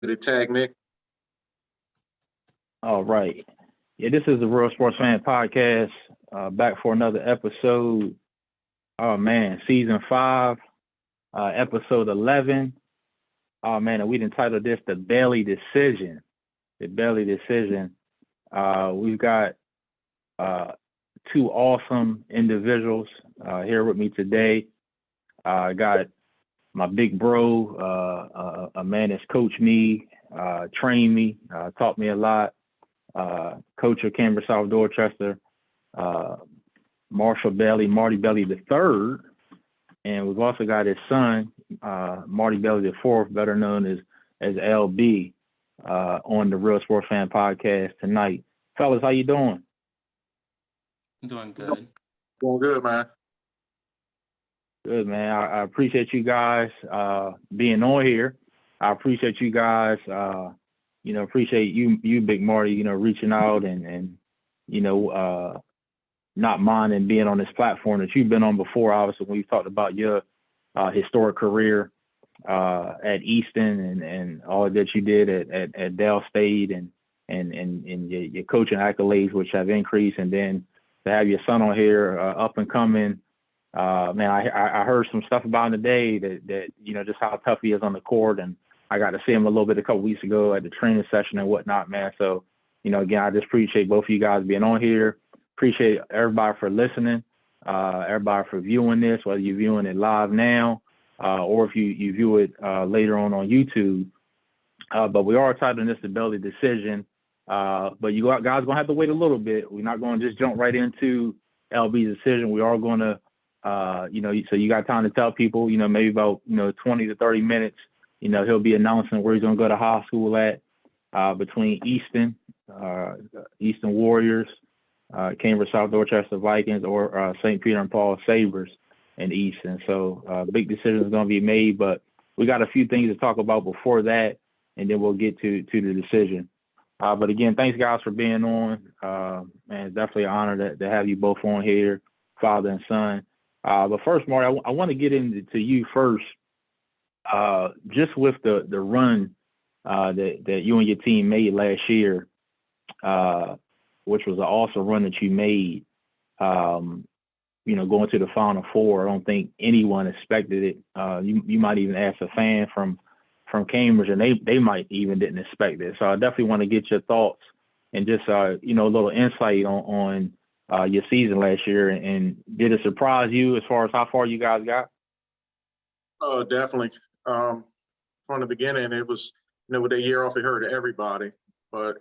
Did it tag Nick? All right. Yeah, this is the Real Sports Fan Podcast. Back for another episode. Oh man, season 5, episode 11. Oh man, and we entitled this the Bailey Decision. The Bailey Decision. We've got two awesome individuals here with me today. I got my big bro, a man that's coached me, trained me, taught me a lot. Coach of Cambridge South Dorchester, Marshall Bailey, Marty Bailey III, and we've also got his son, Marty Bailey IV, better known as LB, on the Real Sports Fan Podcast tonight. Fellas, how you doing? I'm doing good. Doing good, man. Good, man. I appreciate you guys being on here. I appreciate you guys. Appreciate you, Big Marty, reaching out and not minding being on this platform that you've been on before. Obviously, when we've talked about your historic career at Easton and all that you did at Dell State and your coaching accolades, which have increased, and then to have your son on here, up and coming. Man, I heard some stuff about him today that just how tough he is on the court, and I got to see him a little bit a couple weeks ago at the training session and whatnot, man. So, again, I just appreciate both of you guys being on here. Appreciate everybody for listening, everybody for viewing this, whether you're viewing it live now or if you view it later on YouTube. But we are titling this the Bailey Decision. But you guys going to have to wait a little bit. We're not going to just jump right into LB's decision. We are going to, so you got time to tell people, maybe about, 20 to 30 minutes. He'll be announcing where he's going to go to high school at between Easton Warriors, Cambridge South Dorchester Vikings, or St. Peter and Paul Sabres in Easton. So big decision is going to be made, but we got a few things to talk about before that, and then we'll get to the decision. But again, thanks guys for being on. And it's definitely an honor to have you both on here, father and son. But first, Marty, I want to get into you first. Just with the run that you and your team made last year, which was an awesome run that you made, going to the Final Four. I don't think anyone expected it. You might even ask a fan from Cambridge, and they might even didn't expect it. So I definitely want to get your thoughts and just a little insight on your season last year. And did it surprise you as far as how far you guys got? Oh, definitely. From the beginning, it was, with that year off, it hurt everybody. But,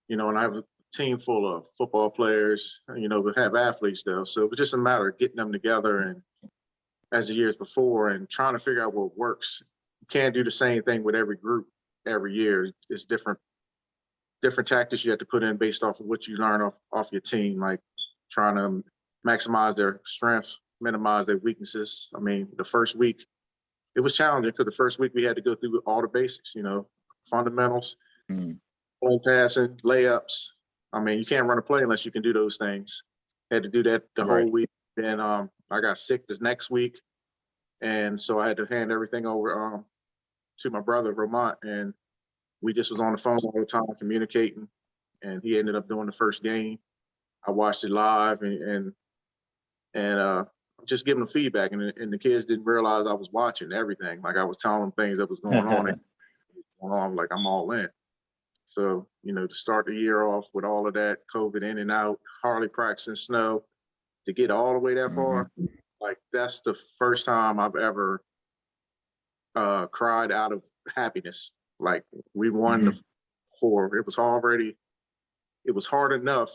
and I have a team full of football players, we have athletes though. So it was just a matter of getting them together and as the years before and trying to figure out what works. You can't do the same thing with every group every year. It's different tactics you have to put in based off of what you learn off your team, like trying to maximize their strengths, minimize their weaknesses. I mean, the first week, it was challenging because the first week we had to go through all the basics, fundamentals, play passing, layups. I mean, you can't run a play unless you can do those things. Had to do that the whole week. Then I got sick this next week. And so I had to hand everything over to my brother, Vermont. And we just was on the phone all the time communicating. And he ended up doing the first game. I watched it live and just giving them feedback, and the kids didn't realize I was watching everything. Like I was telling them things that was going on, like I'm all in. So, to start the year off with all of that COVID in and out, hardly practicing snow, to get all the way that far, like that's the first time I've ever cried out of happiness. Like we won the 4. It was hard enough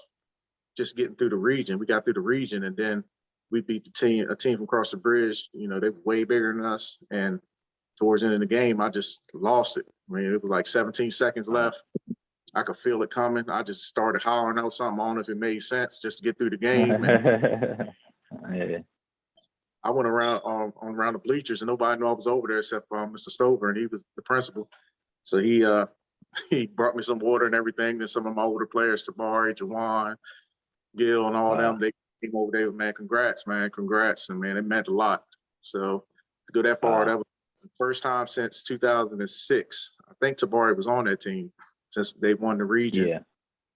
just getting through the region. We got through the region, and then we beat a team from across the bridge. They were way bigger than us. And towards the end of the game, I just lost it. I mean, it was like 17 seconds left. I could feel it coming. I just started hollering out something. I don't know if it made sense just to get through the game. I went around the bleachers, and nobody knew I was over there except Mr. Stover, and he was the principal. So he brought me some water and everything. And some of my older players, Tabari, Jawan, Gil, and all them, they came over there, man, congrats. And man, it meant a lot. So to go that far, It's the first time since 2006. I think Tabari was on that team since they won the region. Yeah.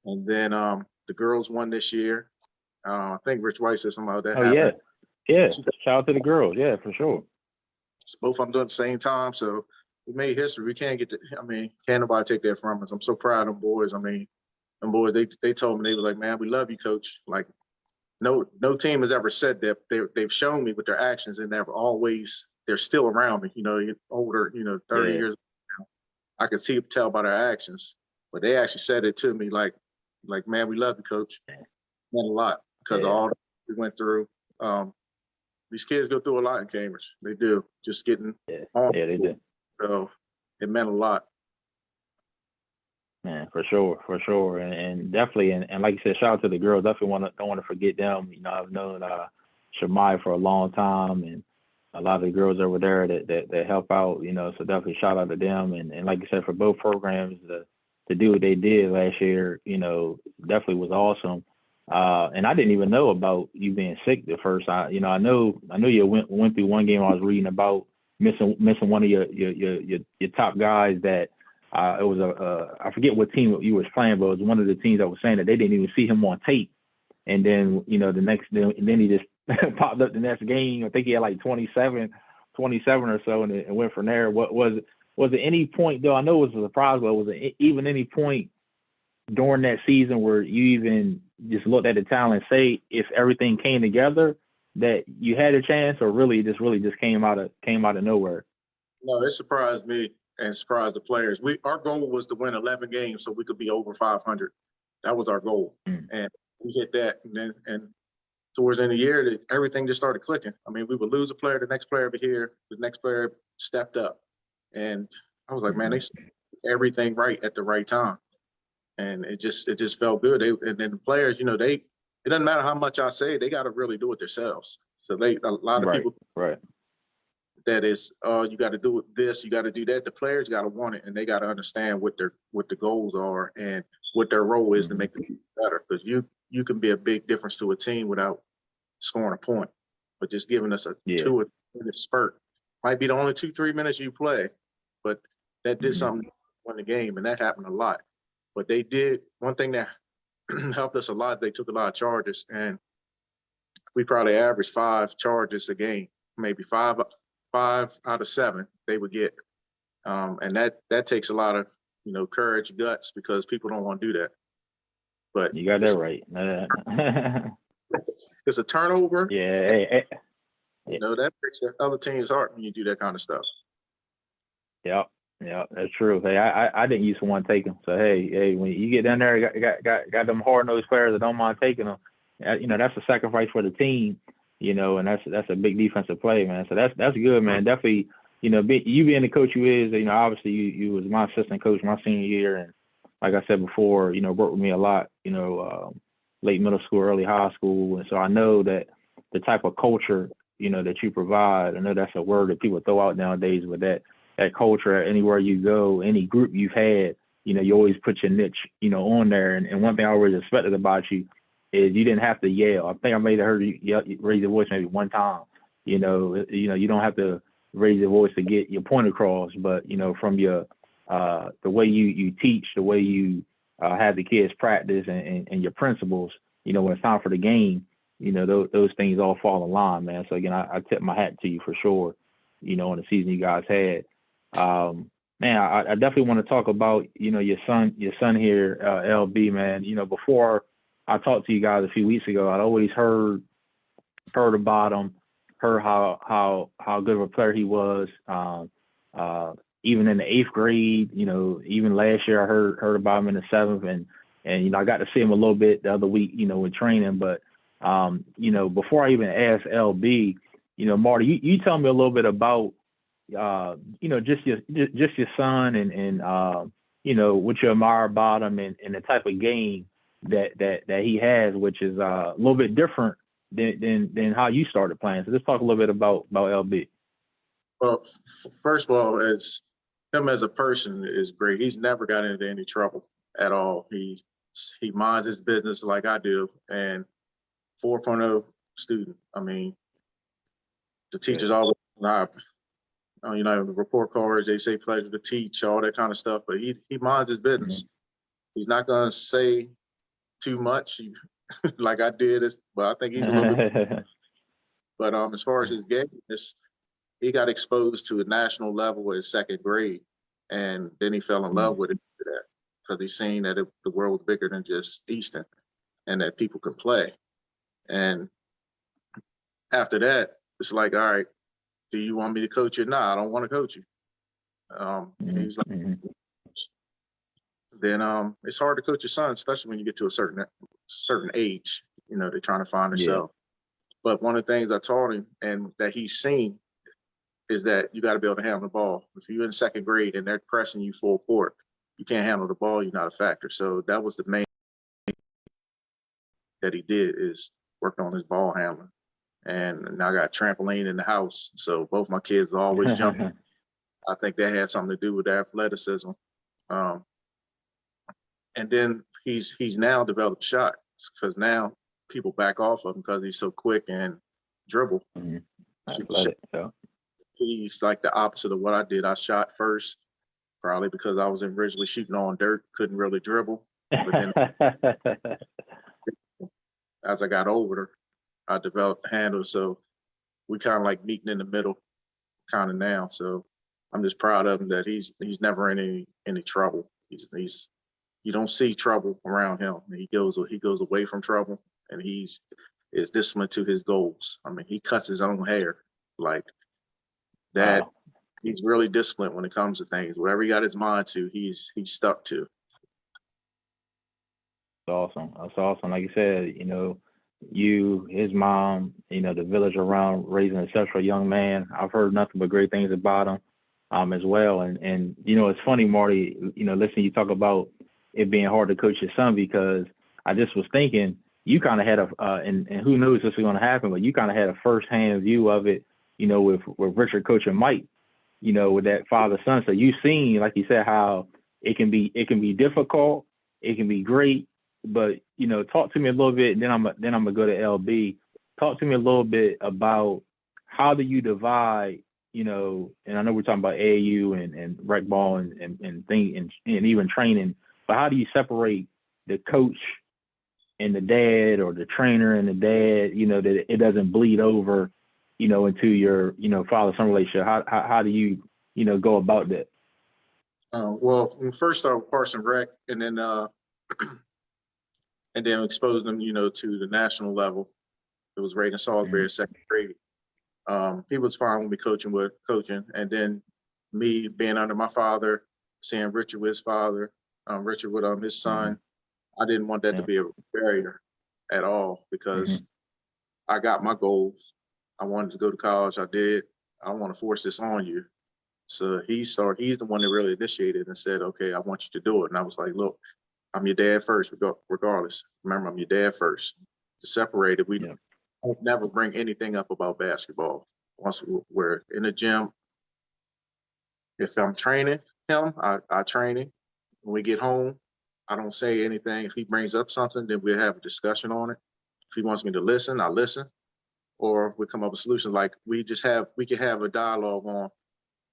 And then the girls won this year. I think Rich White said something about that. Oh, yeah. Yeah. Shout out to the girls. Yeah, for sure. Both of them doing at the same time. So we made history. We can't can't nobody take that from us. I'm so proud of them boys. I mean, them boys, they told me, they were like, man, we love you, coach. Like, no team has ever said that. They've shown me with their actions, and they're still around me. You know, older, 30 years now. I could tell by their actions. But they actually said it to me like, man, we love you, coach. It meant a lot because of all that we went through. These kids go through a lot in Cambridge. They do. Just getting on. Yeah, they do. So it meant a lot. Man, for sure. And definitely, and like you said, shout out to the girls. Definitely don't want to forget them. You know, I've known Shamai for a long time, and a lot of the girls over there that help out, so definitely shout out to them. And like you said, for both programs to do what they did last year, definitely was awesome. And I didn't even know about you being sick the first time. I know you went through one game I was reading about missing one of your top guys that it was I forget what team you was playing, but it was one of the teams that was saying that they didn't even see him on tape. And then, then he just popped up the next game. I think he had like 27 or so and went from there. What was it any point though? I know it was a surprise, but was it even any point during that season where you even just looked at the talent and say if everything came together that you had a chance, or really just came out of nowhere? No, it surprised me and surprised the players. Our goal was to win 11 games so we could be over 500. That was our goal, and we hit that. And towards the end of the year, everything just started clicking. I mean, we would lose a player, the next player would be here, the next player stepped up, and I was like, man, they did everything right at the right time. And it just felt good. And then the players, it doesn't matter how much I say, they got to really do it themselves. So a lot of people, that is, you got to do this, you got to do that. The players got to want it, and they got to understand what the goals are and what their role is to make the team better. Because you can be a big difference to a team without scoring a point, but just giving us a 2 or 3 minute spurt might be the only 2-3 minutes you play, but that did something to win the game, and that happened a lot. But they did one thing that helped us a lot. They took a lot of charges, and we probably averaged 5 charges a game, maybe 5 out of 7 they would get. And that takes a lot of, courage, guts, because people don't want to do that. But you got that right. It's a turnover. Yeah. That breaks the other team's heart when you do that kind of stuff. Yeah, that's true. Hey, I didn't used to want to take them. So hey, when you get down there, got them hard-nosed players that don't mind taking them. That's a sacrifice for the team. And that's a big defensive play, man. So that's good, man. Definitely, you being the coach you is, obviously you was my assistant coach my senior year, and like I said before, worked with me a lot, late middle school, early high school, and so I know that the type of culture, that you provide. I know that's a word that people throw out nowadays, but that culture, anywhere you go, any group you've had, you always put your niche, on there. And one thing I always respected about you is you didn't have to yell. I think I may have heard you raise your voice maybe one time. You don't have to raise your voice to get your point across, but from your the way you teach, the way you have the kids practice, and your principles, when it's time for the game, those things all fall in line, man. So again, I tip my hat to you for sure. On the season you guys had. Man, I definitely want to talk about, your son here, LB, man. Before I talked to you guys a few weeks ago, I'd always heard about him, heard how good of a player he was. Even in the 8th grade, even last year I heard about him in the 7th, and I got to see him a little bit the other week, with training. But before I even asked LB, Marty, you tell me a little bit about just your son and what you admire about him and the type of game that he has, which is a little bit different than how you started playing. So let's talk a little bit about LB. Well, first of all, him as a person is great. He's never got into any trouble at all. He minds his business like I do, and 4.0 student. I mean, the teachers always You know, the report cards, they say pleasure to teach, all that kind of stuff, but he minds his business. He's not going to say too much like I did, but I think he's a little bit. But as far as his game, he got exposed to a national level in second grade, and then he fell in love with it because he's seen that the world was bigger than just Easton, and that people can play. And after that, it's like, all right, do you want me to coach you? No, I don't want to coach you. He's like, then it's hard to coach your son, especially when you get to a certain age. You know, they're trying to find themselves. But one of the things I taught him and that he's seen is that you got to be able to handle the ball. If you're in second grade and they're pressing you full court, you can't handle the ball, you're not a factor. So that was the main thing that he did, is work on his ball handling. And now I got trampoline in the house, so both my kids are always jumping. I think that had something to do with their athleticism. And then he's now developed shots, because now people back off of him because he's so quick and dribble. He's like the opposite of what I did. I shot first, probably because I was originally shooting on dirt, couldn't really dribble. But then as I got older, I developed the handle. So we kind of like meeting in the middle kind of now. So I'm just proud of him that he's never in any trouble. He's you don't see trouble around him. He goes away from trouble, and is disciplined to his goals. I mean, he cuts his own hair like that. Wow. He's really disciplined when it comes to things. Whatever he got his mind to, he's stuck to. That's awesome. That's awesome. Like you said, you know, you, his mom, you know, the village around, raising a successful young man. I've heard nothing but great things about him as well. And you know, it's funny, Marty, you know, listening you talk about it being hard to coach your son, because I just was thinking you kind of had and who knows this is going to happen, but you kind of had a firsthand view of it, you know, with Richard coaching Mike, you know, with that father-son. So you've seen, like you said, how it can be difficult, it can be great, but, you know, talk to me a little bit, and then I'm gonna go to LB. Talk to me a little bit about how do you divide, you know, and I know we're talking about AAU and rec ball and even training, but how do you separate the coach and the dad, or the trainer and the dad, you know, that it doesn't bleed over, you know, into your, you know, father-son relationship? How do you, you know, go about that? Well, first start with Parson Rec, and then expose them, you know, to the national level. It was Raiden Salisbury, second grade. He was fine with me coaching, and then me being under my father, seeing Richard with his father, Richard with his son. I didn't want that to be a barrier at all, because I got my goals. I wanted to go to college. I did. I don't want to force this on you. So he's the one that really initiated and said, okay, I want you to do it. And I was like, look, I'm your dad first, regardless. Remember, I'm your dad first. To separate it, we don't never bring anything up about basketball. Once we're in the gym, if I'm training him, I train him. When we get home, I don't say anything. If he brings up something, then we'll have a discussion on it. If he wants me to listen, I listen. Or we come up with solutions. Like we can have a dialogue on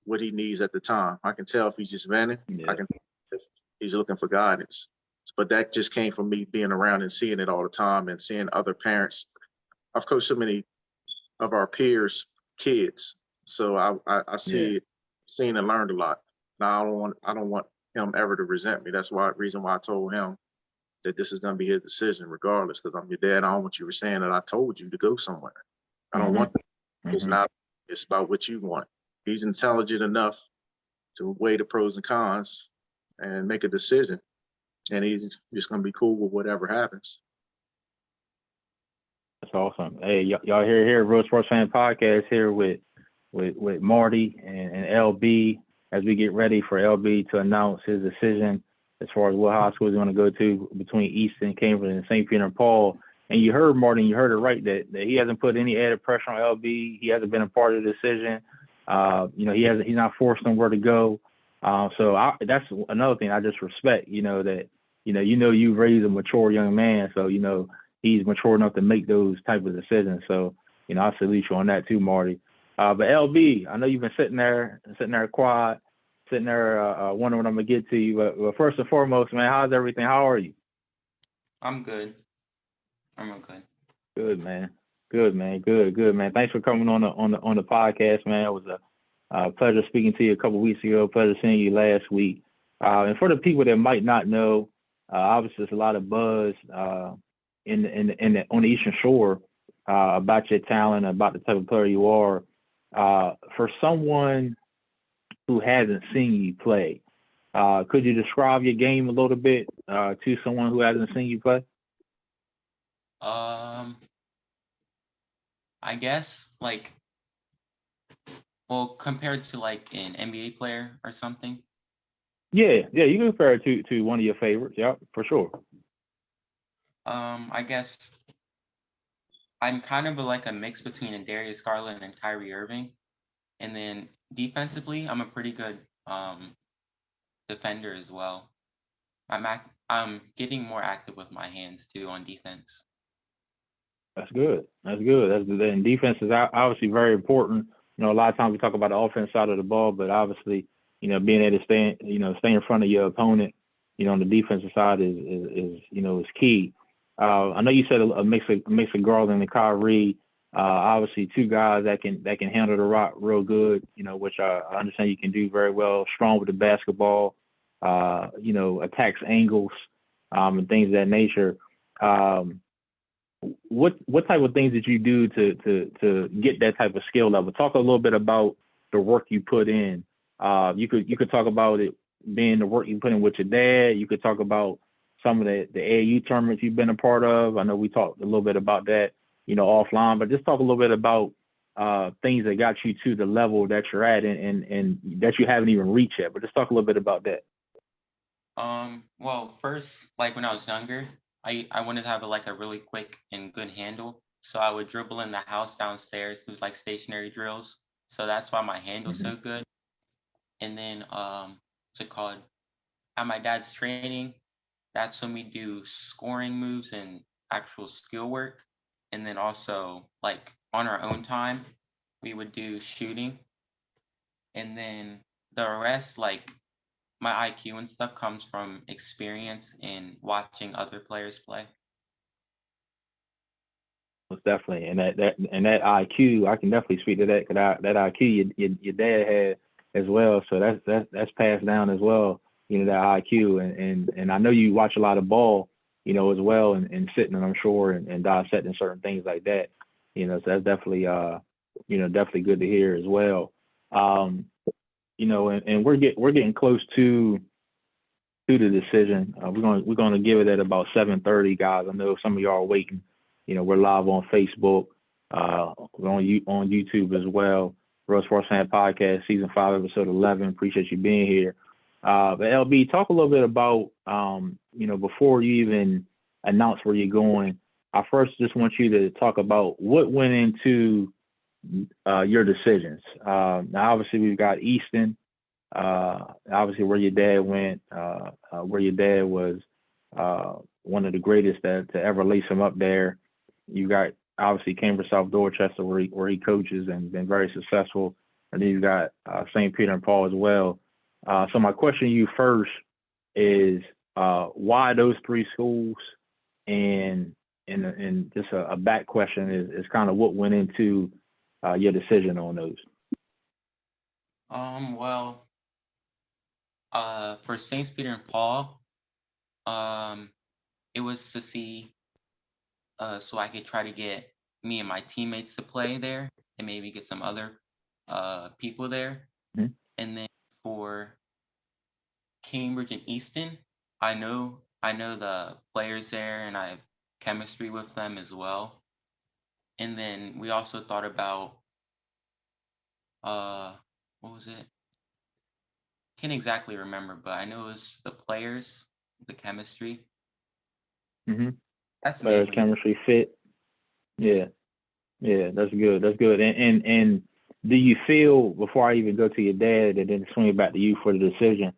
what he needs at the time. I can tell if he's just venting. I can if he's looking for guidance. But that just came from me being around and seeing it all the time, and seeing other parents. I've coached so many of our peers' kids, so I see it, seen and learned a lot. Now I don't want him ever to resent me. That's reason why I told him that this is going to be his decision regardless, because I'm your dad. I don't want you saying that I told you to go somewhere. I don't want that. It's about what you want. He's intelligent enough to weigh the pros and cons and make a decision. And he's just going to be cool with whatever happens. That's awesome. Hey, y'all here, Real Sports Fan Podcast here with Marty and LB, as we get ready for LB to announce his decision as far as what high school he's going to go to between Easton, Cambridge, and St. Peter and Paul. And you heard, Marty, you heard it right, that he hasn't put any added pressure on LB. He hasn't been a part of the decision. You know, he's not forced on where to go. So that's another thing I just respect, you know, that, you raised a mature young man. So, you know, he's mature enough to make those type of decisions. So, you know, I salute you on that too, Marty. But LB, I know you've been sitting there quiet, sitting there wondering when I'm gonna get to you. But first and foremost, man, how's everything? How are you? I'm good. I'm okay. Good, man. Good, man. Good, man. Thanks for coming on the podcast, man. It was a pleasure speaking to you a couple weeks ago. Pleasure seeing you last week. And for the people that might not know, obviously there's a lot of buzz on the Eastern Shore about your talent, about the type of player you are. For someone who hasn't seen you play, could you describe your game a little bit to someone who hasn't seen you play? I guess like, well, compared to like an NBA player or something. Yeah, you can compare it to one of your favorites. Yeah, for sure. I guess I'm kind of like a mix between a Darius Garland and Kyrie Irving. And then defensively, I'm a pretty good defender as well. I'm getting more active with my hands too on defense. That's good. And defense is obviously very important. You know, a lot of times we talk about the offense side of the ball, but obviously, you know, being able to stay in front of your opponent, you know, on the defensive side is key. I know you said a mix of Garland and Kyrie. Obviously, two guys that can handle the rock real good. You know, which I understand you can do very well. Strong with the basketball. You know, attacks angles, and things of that nature. What type of things did you do to get that type of skill level? Talk a little bit about the work you put in. You could talk about it being the work you put in with your dad. You could talk about some of the AAU tournaments you've been a part of. I know we talked a little bit about that, you know, offline, but just talk a little bit about things that got you to the level that you're at and that you haven't even reached yet. But just talk a little bit about that. Well, first, like when I was younger, I wanted to have a really quick and good handle. So I would dribble in the house downstairs, do like stationary drills. So that's why my handle's so good. And then what's it called? At my dad's training, that's when we do scoring moves and actual skill work. And then also like on our own time, we would do shooting. And then the rest, like my IQ and stuff, comes from experience in watching other players play. Most definitely, and that IQ, I can definitely speak to that because that IQ your dad had as well. So that's passed down as well. You know, that IQ, and I know you watch a lot of ball, you know, as well, and sitting, I'm sure, and dissecting certain things like that. You know, so that's definitely definitely good to hear as well. You know, and we're getting close to the decision. We're gonna give it at about 7:30, guys. I know some of y'all are waiting. You know, we're live on Facebook. We're on YouTube as well. Rose Sports Fan Podcast, Season 5, Episode 11. Appreciate you being here. But LB, talk a little bit about, you know, before you even announce where you're going, I first just want you to talk about what went into your decisions. Now, obviously, we've got Easton, obviously where your dad went, where your dad was one of the greatest to ever lace him up there. You got obviously Cambridge South Dorchester where he coaches and been very successful, and then you got St. Peter and Paul as well. So my question to you first is why those three schools, and just a back question is kind of what went into your decision on those. Well, for St. Peter and Paul, it was to see so I could try to get me and my teammates to play there and maybe get some other people there. Mm-hmm. And then for Cambridge and Easton, I know the players there and I have chemistry with them as well. And then we also thought about what was it? Can't exactly remember, but I know it was the players, the chemistry. Mm-hmm. That's Players, mainly chemistry, fit. Yeah, that's good. And do you feel, before I even go to your dad and then swing it back to you for the decision,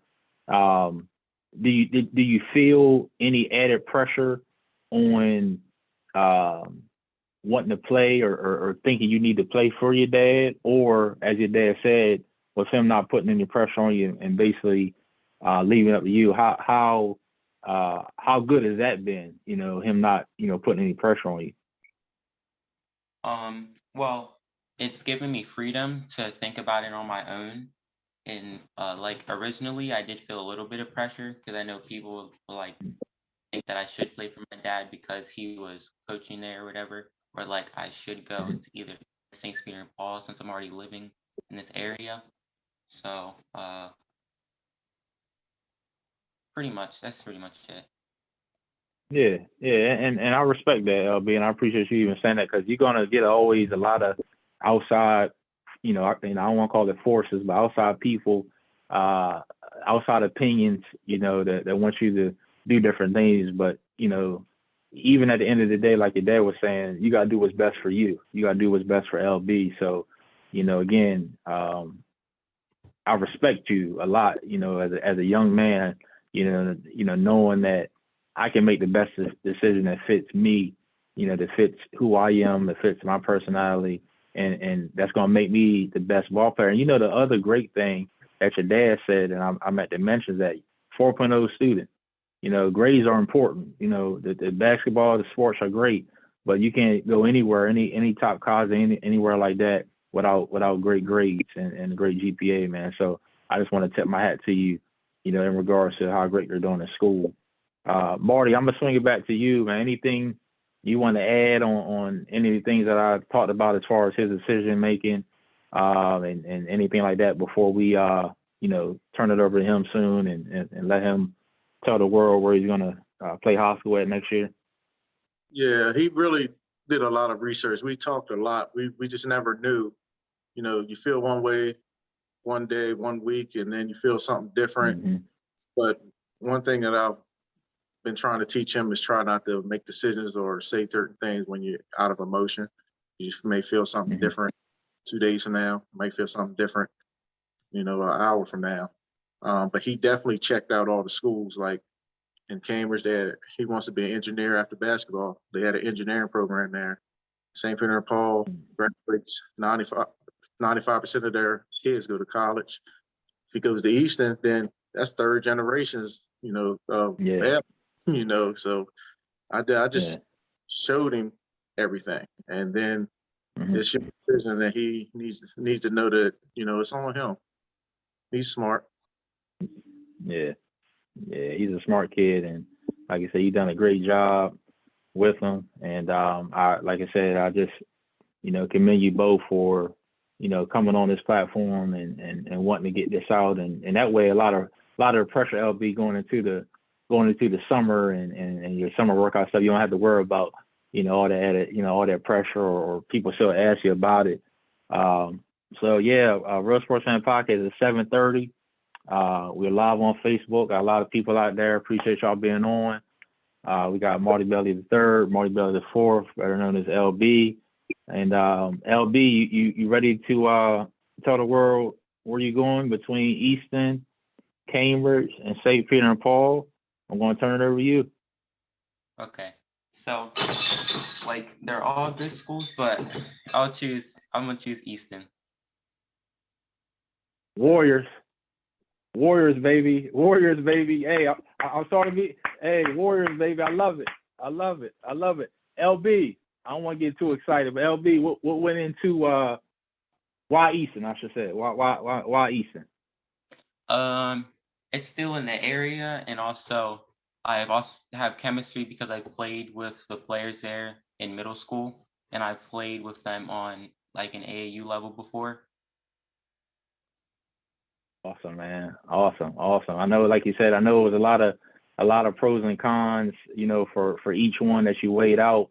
do you feel any added pressure on wanting to play or thinking you need to play for your dad, or as your dad said, was him not putting any pressure on you and basically leaving it up to you? How good has that been? You know, him not putting any pressure on you. Well, it's given me freedom to think about it on my own. And like originally, I did feel a little bit of pressure because I know people will like think that I should play for my dad because he was coaching there or whatever, or like I should go to either St. Peter and Paul since I'm already living in this area. So pretty much that's pretty much it. Yeah, and I respect that, LB, and I appreciate you even saying that, because you're gonna get always a lot of outside, I don't want to call it forces, but outside people, outside opinions, that want you to do different things. But even at the end of the day, like your dad was saying, you gotta do what's best for you. You gotta do what's best for LB. So, again, I respect you a lot. As a young man, knowing that I can make the best decision that fits me, that fits who I am, that fits my personality, and that's going to make me the best ball player. And the other great thing that your dad said, and I meant to mention, that 4.0 student, grades are important. The basketball, the sports are great, but you can't go anywhere, any top college, anywhere like that without great grades and a great GPA, man. So I just want to tip my hat to you, in regards to how great you're doing in school. Marty, I'm gonna swing it back to you, man. Anything you want to add on any of the things that I talked about as far as his decision making, and anything like that before we turn it over to him soon and let him tell the world where he's gonna play high school at next year? Yeah, he really did a lot of research. We talked a lot. We just never knew. You feel one way one day, 1 week, and then you feel something different. Mm-hmm. But one thing that I've been trying to teach him is try not to make decisions or say certain things when you're out of emotion. You may feel something different 2 days from now, may feel something different, an hour from now. But he definitely checked out all the schools. Like in Cambridge, he wants to be an engineer after basketball. They had an engineering program there. St. Peter and Paul graduates 95% of their kids go to college. If he goes to Easton, then that's third generations, so I just showed him everything. And then it's your decision that he needs to know that, it's on him. He's smart. Yeah, he's a smart kid, and like I said, you've done a great job with him. And I just commend you both for coming on this platform and wanting to get this out, and that way a lot of pressure, LB, going into the summer and your summer workout stuff, you don't have to worry about all that added, all that pressure or people still ask you about it. Real Sports Fan Podcast is 7:30. We're live on Facebook. Got a lot of people out there. Appreciate y'all being on. We got Marty Bailey III, Marty Bailey IV, better known as LB. And LB, you ready to tell the world where you're going between Easton, Cambridge, and St. Peter and Paul? I'm going to turn it over to you. Okay. So, like, they're all good schools, but I'm going to choose Easton. Warriors, baby. Hey, I'm sorry to be. Hey, Warriors, baby. I love it. LB, I don't want to get too excited, but LB, what went into why Easton? I should say why Easton? It's still in the area, and also I have chemistry because I played with the players there in middle school, and I've played with them on like an AAU level before. Awesome, man. Awesome. I know, like you said, it was a lot of pros and cons, for each one that you weighed out.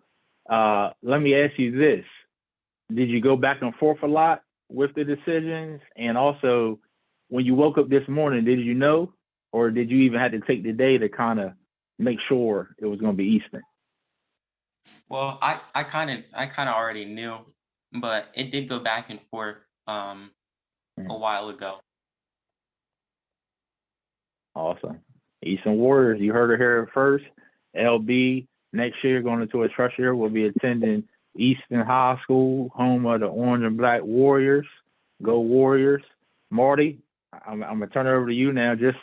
Let me ask you this. Did you go back and forth a lot with the decisions? And also, when you woke up this morning, did you know, or did you even have to take the day to kind of make sure it was going to be Easton? Well, I kind of already knew, but it did go back and forth a while ago. Awesome. Easton Warriors, you heard it here first. LB, next year, going into his first year, will be attending Easton High School, home of the Orange and Black Warriors. Go Warriors. Marty, I'm gonna turn it over to you now. Just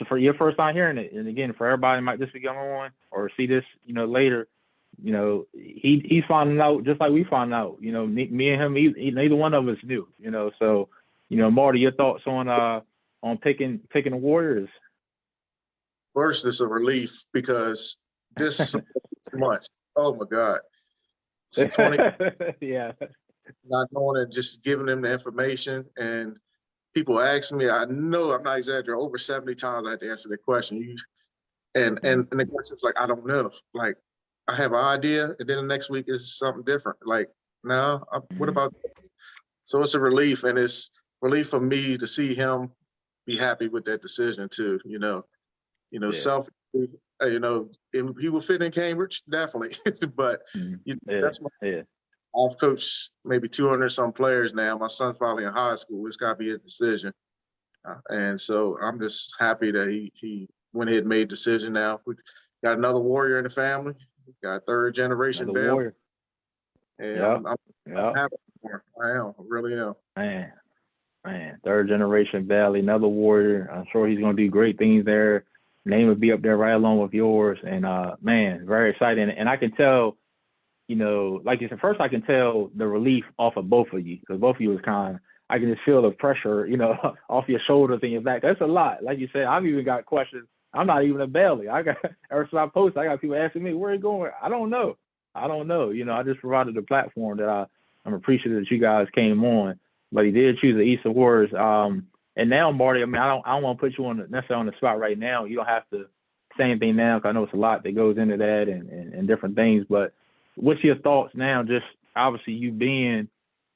for your first time hearing it, and again, for everybody who might just be going on or see this, later, he's finding out just like we found out. Me and him, neither one of us knew. So, Marty, your thoughts on picking the Warriors? First, it's a relief because this 6 months, oh my God, it's 20, Yeah. not knowing and just giving them the information. And people ask me, I know I'm not exaggerating, over 70 times I had to answer the question. And the question's like, I don't know. Like, I have an idea, and then the next week is something different. Like, no, what about this? So it's a relief, and it's relief for me to see him be happy with that decision too. Selfishly, if he will fit in Cambridge, definitely. But that's I've coached maybe 200 some players now. My son's probably in high school. It's got to be his decision, and so I'm just happy that he went ahead and made a decision. Now we got another Warrior in the family. We got third generation Bell. Warrior. And I'm happy for him. I am. I really am. Man, third generation Valley, another Warrior. I'm sure he's going to do great things there. Name will be up there right along with yours. And, man, very exciting. And I can tell, like you said, first I can tell the relief off of both of you, because both of you was I can just feel the pressure, off your shoulders and your back. That's a lot. Like you said, I've even got questions. I'm not even a Bailey. Ever since I posted, I got people asking me, where are you going? I don't know. I just provided a platform that I'm appreciative that you guys came on. But he did choose the Eastern Warriors. And now, Marty, I don't want to put you necessarily on the spot right now. You don't have to say anything now, because I know it's a lot that goes into that and different things. But what's your thoughts now? Just obviously you being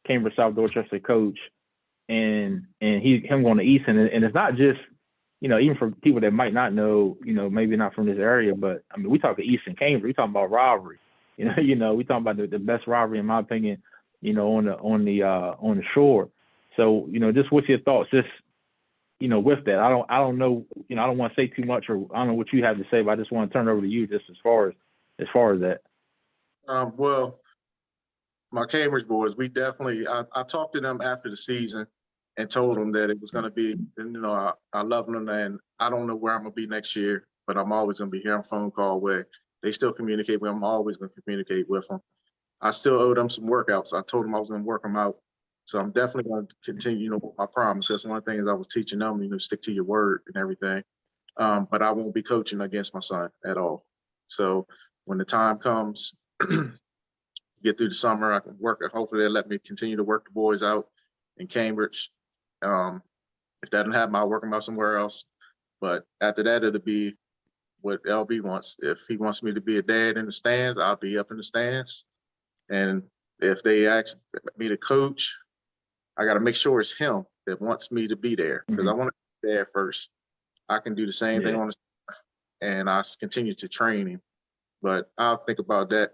Cambridge South Dorchester coach, and him going to Easton, and it's not just even for people that might not know, maybe not from this area, but I mean we talk to Easton Cambridge, we talking about rivalry. We talking about the best rivalry in my opinion, on the shore. So, just what's your thoughts, just, with that? I don't know, I don't want to say too much, or I don't know what you have to say, but I just want to turn it over to you just as far as that. Well, my Cambridge boys, we definitely, I talked to them after the season and told them that it was going to be, I love them, and I don't know where I'm going to be next year, but I'm always going to be here on phone call away. They still communicate with them. I'm always going to communicate with them. I still owe them some workouts. I told them I was going to work them out. So I'm definitely going to continue, with my promise. That's one of the things I was teaching them, stick to your word and everything. But I won't be coaching against my son at all. So when the time comes, get through the summer, I can work. Hopefully they'll let me continue to work the boys out in Cambridge. If that doesn't happen, I'll work them out somewhere else. But after that, it'll be what LB wants. If he wants me to be a dad in the stands, I'll be up in the stands. And if they ask me to coach, I got to make sure it's him that wants me to be there, because I want to be there first. I can do the same thing on the, and I continue to train him. But I'll think about that,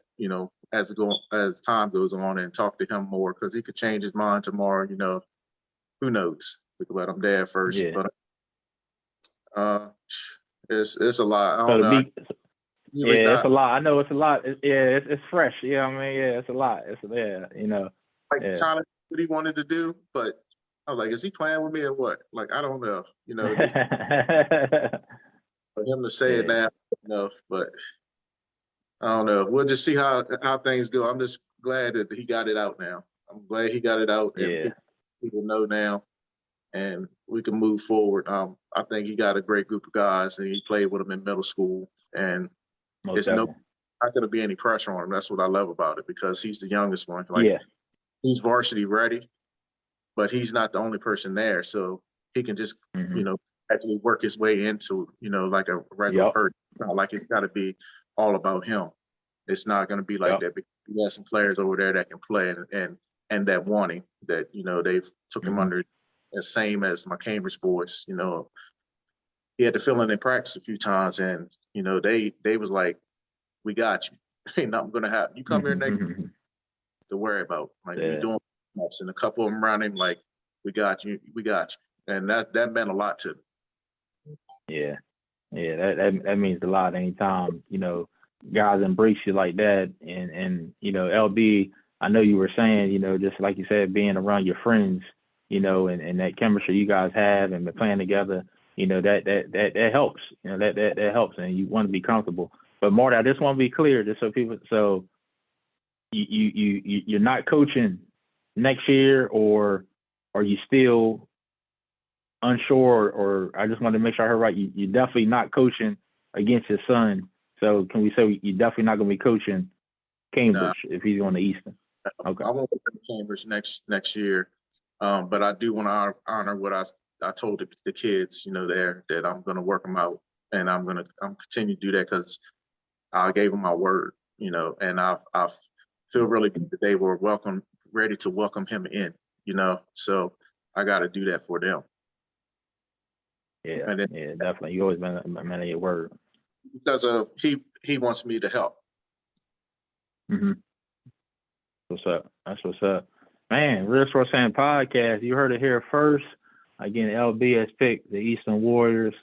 as time goes on, and talk to him more, because he could change his mind tomorrow. Who knows? But I'm there first. Yeah. But it's a lot. I don't know. It's a lot. I know it's a lot. It's fresh. Yeah, it's a lot. Kind of what he wanted to do, but I was like, is he playing with me or what? Like, I don't know. For him to say it now, but I don't know. We'll just see how things go. I'm just glad that he got it out now. I'm glad he got it out, and people know now, and we can move forward. I think he got a great group of guys, and he played with them in middle school, and it's not going to be any pressure on him. That's what I love about it, because he's the youngest one. He's varsity ready, but he's not the only person there, so he can just actually work his way into like a regular person. It's not like it's got to be all about him. It's not going to be like that, because he has some players over there that can play, and that wanting that they've took him under the same as my Cambridge boys. He had to fill in practice a few times, and they was like, we got you. Ain't nothing gonna happen. You come here next to worry about. Like, you're doing ups, and a couple of them around him, like, we got you. And that meant a lot to me. Yeah, that means a lot anytime, guys embrace you like that. And you know, LB, I know you were saying, you know, just like you said, being around your friends, you know, and that chemistry you guys have and been playing together, you know, that helps. You know, that helps, and you want to be comfortable. But Marty, I just want to be clear, just so people, so you're not coaching next year, or are you still unsure? Or I just wanted to make sure I heard right. You're definitely not coaching against his son. So can we say you're definitely not going to be coaching Cambridge if he's going to Easton? Okay. I won't go to Cambridge next year, but I do want to honor what I told the kids, you know, there, that I'm going to work them out, and I'm continue to do that because I gave them my word, you know, and I feel really good that they were ready to welcome him in, you know, so I got to do that for them. Yeah, yeah, definitely. You always been a man of your word. Because he wants me to help. Mm-hmm. What's up? That's what's up. Man, Real Sports Fan Podcast. You heard it here first. Again, LB has picked the Eastern Warriors.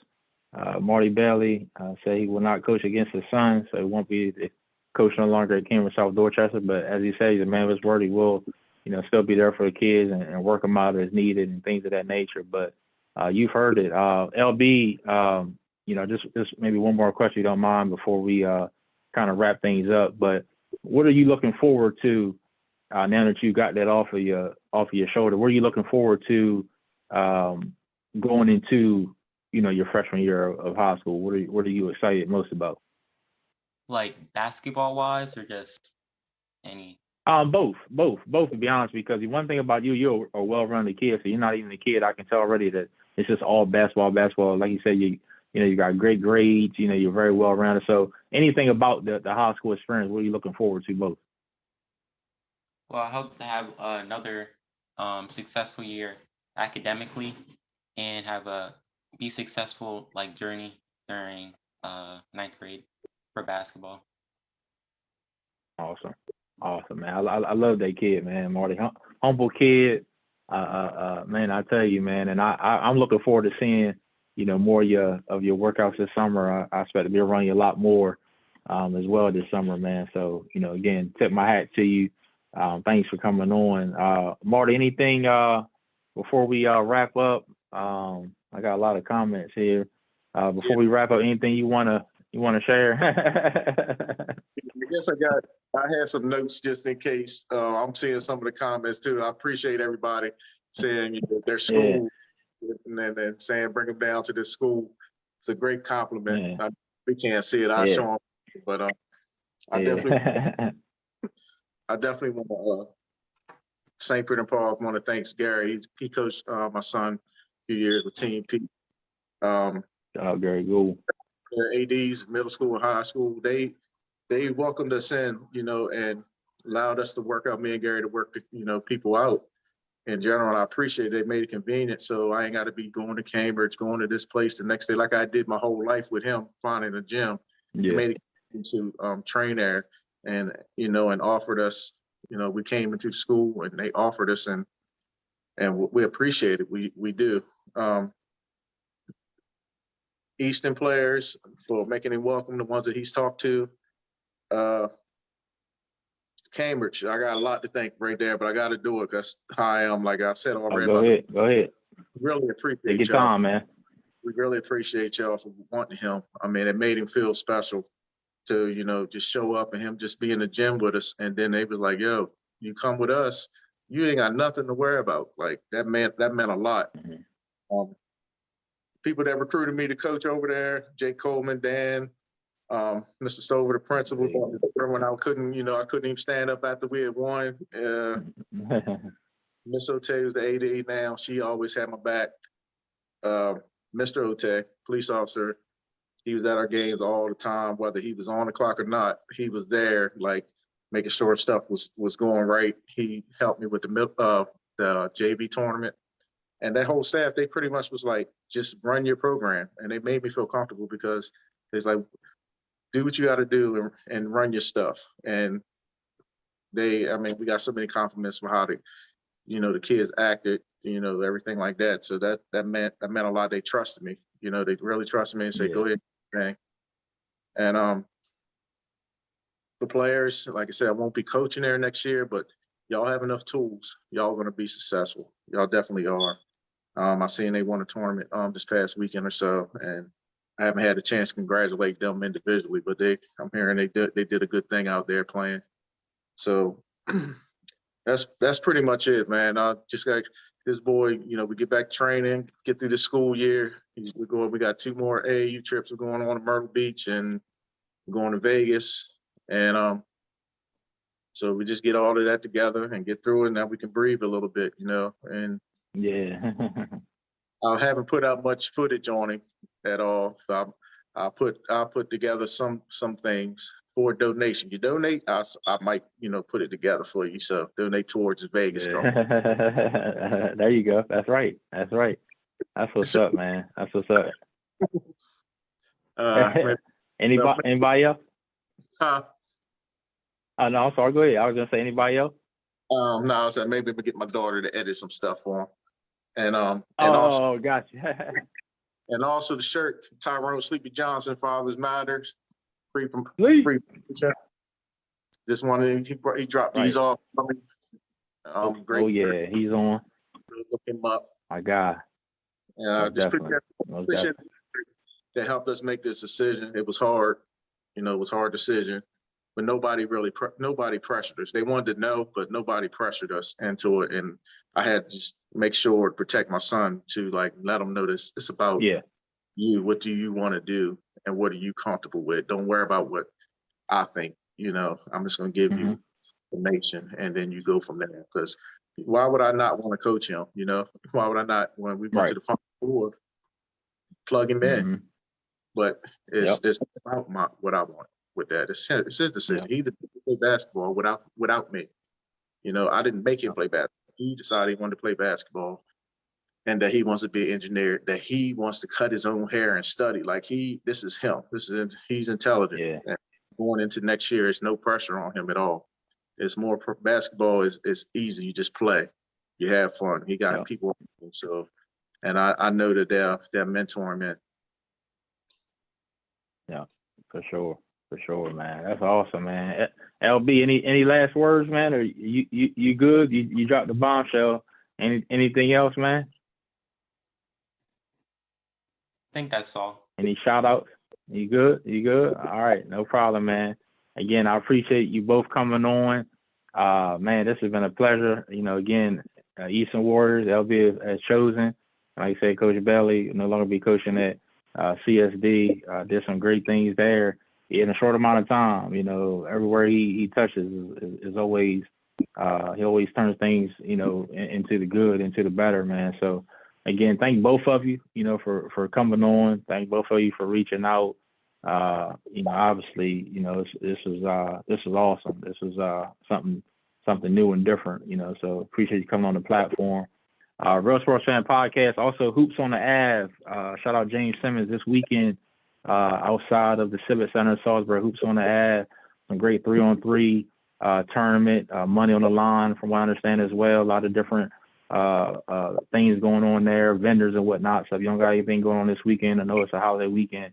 Marty Bailey said he will not coach against his son, so he won't be the coach no longer at Cambridge South Dorchester. But as he said, he's a man of his word. He will, you know, still be there for the kids and work them out as needed and things of that nature. But you've heard it. LB, you know, just maybe one more question, if you don't mind, before we kind of wrap things up. But what are you looking forward to now that you got that off of your shoulder? What are you looking forward to going into, you know, your freshman year of high school? What are you excited most about? Like basketball wise, or just any? Both, to be honest, because the one thing about you're a well-rounded kid, so you're not even a kid. I can tell already that it's just all basketball. Like you said, you know, you got great grades, you know, you're very well-rounded. So anything about the high school experience, what are you looking forward to most? Well, I hope to have another successful year academically, and have a be successful like journey during ninth grade for basketball. Awesome, man. I love that kid, man. Marty, humble kid. Man, I tell you, man, and I'm looking forward to seeing, you know, more of your workouts this summer. I expect to be around you a lot more as well this summer, man. So, you know, again, tip my hat to you. Thanks for coming on. Marty, anything before we wrap up? I got a lot of comments here. Before we wrap up, anything you wanna share? I guess I had some notes just in case. I'm seeing some of the comments too. I appreciate everybody saying, you know, their school and saying bring them down to this school. It's a great compliment. We can't see it. I'll show them, but I definitely want to. St. Peter and Paul, I want to thank Gary. He coached my son a few years with Team P. Gary Gould. Their ADs, middle school and high school, they welcomed us in, you know, and allowed us to work out, me and Gary to work, you know, people out in general. I appreciate it. They made it convenient, so I ain't got to be going to Cambridge, going to this place the next day like I did my whole life with him, finding a gym. Yeah. They made it to train there, and, you know, and offered us, you know, we came into school and they offered us, and we appreciate it. We do. Easton players for making him welcome, the ones that he's talked to. Cambridge, I got a lot to thank right there, but I got to do it because how I am, like I said already. Go ahead. Really appreciate Take your time, man. We really appreciate y'all for wanting him. I mean, it made him feel special to, you know, just show up and him just be in the gym with us. And then they was like, yo, you come with us, you ain't got nothing to worry about. Like that meant a lot. Mm-hmm. People that recruited me to coach over there, Jake Coleman, Dan, Mr. Stover, the principal, when I couldn't even stand up after we had won. Miss Ote was the AD now. She always had my back. Mr. Ote, police officer, he was at our games all the time, whether he was on the clock or not. He was there, like making sure stuff was going right. He helped me with the JV tournament. And that whole staff, they pretty much was like, just run your program. And they made me feel comfortable because it's like, do what you got to do and run your stuff. And we got so many compliments for how the kids acted, you know, everything like that. So that meant a lot. They trusted me, you know, they really trusted me and said, go ahead, man. And the players. Like I said, I won't be coaching there next year, but y'all have enough tools. Y'all going to be successful. Y'all definitely are. I seen they won a tournament this past weekend or so, and I haven't had a chance to congratulate them individually, but I'm hearing they did a good thing out there playing. So that's pretty much it, man. Just got this boy, we get back training, get through the school year. We got 2 more AAU trips. We're going on to Myrtle Beach and we're going to Vegas. And so we just get all of that together and get through it. Now we can breathe a little bit, and Yeah. I haven't put out much footage on him at all. So I'll put together some things for donation. You donate, I might, put it together for you. So donate towards the Vegas trip. There you go. That's right. That's what's up, man. That's what's up. Anybody else? Huh? No, I'm sorry. Go ahead. I was gonna say anybody else. No, I was saying maybe we get my daughter to edit some stuff for him. And also, gotcha. And also the shirt, Tyrone Sleepy Johnson, Fathers Matters, free. This one he dropped these off for me. Great. Oh yeah, he's on. Look him up. My guy. Just appreciate that helped us make this decision. It was hard, it was a hard decision, but nobody pressured us. They wanted to know, but nobody pressured us into it. And I had to just make sure to protect my son to let him know this. It's about you. What do you want to do, and what are you comfortable with? Don't worry about what I think. I'm just going to give you information, and then you go from there. Because why would I not want to coach him? Why would I not? When we went to the Final Four, plug him in. But it's about what I want with that. It's his decision. He either play basketball without me. I didn't make him play basketball. He decided he wanted to play basketball, and that he wants to be an engineer. That he wants to cut his own hair and study. This is him. He's intelligent. Yeah. And going into next year, there's no pressure on him at all. It's more basketball is easy. You just play, you have fun. He got people. So, and I know that they're mentoring him. Yeah, for sure, man. That's awesome, man. LB, any last words, man? Or you good? You dropped the bombshell. Anything else, man? I think that's all. Any shout outs? You good? All right, no problem, man. Again, I appreciate you both coming on. Man, this has been a pleasure. Again, Eastern Warriors, LB has chosen. Like I said, Coach Bailey no longer be coaching at CSD. Did some great things there in a short amount of time. Everywhere he touches is always he always turns things into the good, into the better, man. So again, thank both of you for coming on. Thank both of you for reaching out. Obviously this is awesome. This is something new and different. So appreciate you coming on the platform. Real Sports Fan Podcast, also Hoops on the Ave. Shout out James Simmons this weekend outside of the Civic Center in Salisbury. Hoops on the Ave, some great 3-on-3 tournament, money on the line from what I understand as well. A lot of different things going on there, vendors and whatnot. So if you don't got anything going on this weekend, I know it's a holiday weekend,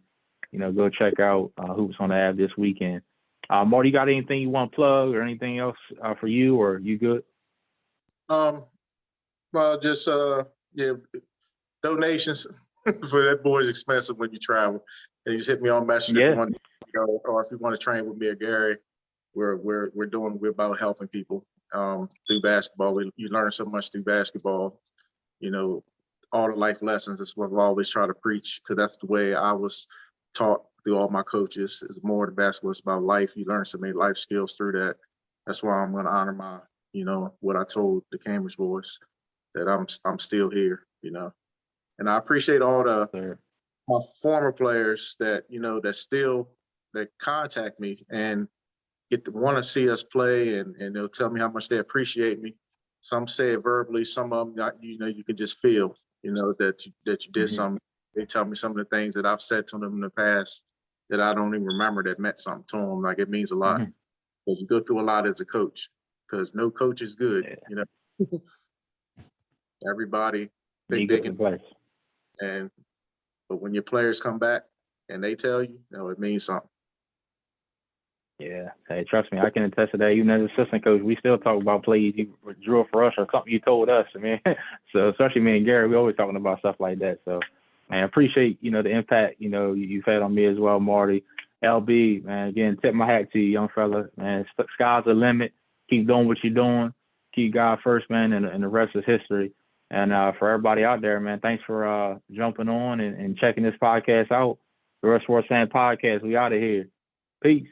go check out Hoops on the Ave this weekend. Marty, you got anything you want to plug or anything else for you, or you good? Well, just donations for that boy is expensive when you travel. And you just hit me on Messenger if you want to go, or if you want to train with me or Gary. We're about helping people through basketball. You learn so much through basketball. All the life lessons. That's what I've always tried to preach, because that's the way I was taught through all my coaches. Is more than basketball. It's about life. You learn so many life skills through that. That's why I'm going to honor my, what I told the Cambridge boys, that I'm still here, and I appreciate all my former players that that contact me and get to want to see us play, and they'll tell me how much they appreciate me. Some say it verbally, some of them you can just feel that you did something. They tell me some of the things that I've said to them in the past that I don't even remember that meant something to them. It means a lot, because you go through a lot as a coach, because no coach is good. Everybody think they can play, but when your players come back and they tell you, it means something. Yeah. Hey, trust me, I can attest to that. Even as assistant coach, we still talk about plays you drew for us or something you told us. I mean, so especially me and Gary, we always talking about stuff like that. So, man, appreciate, the impact, you've had on me as well, Marty. LB, man, again, tip my hat to you, young fella. Man, sky's the limit. Keep doing what you're doing. Keep God first, man, and the rest is history. And for everybody out there, man, thanks for jumping on and checking this podcast out. The Rush Sports Fan Podcast, we out of here. Peace.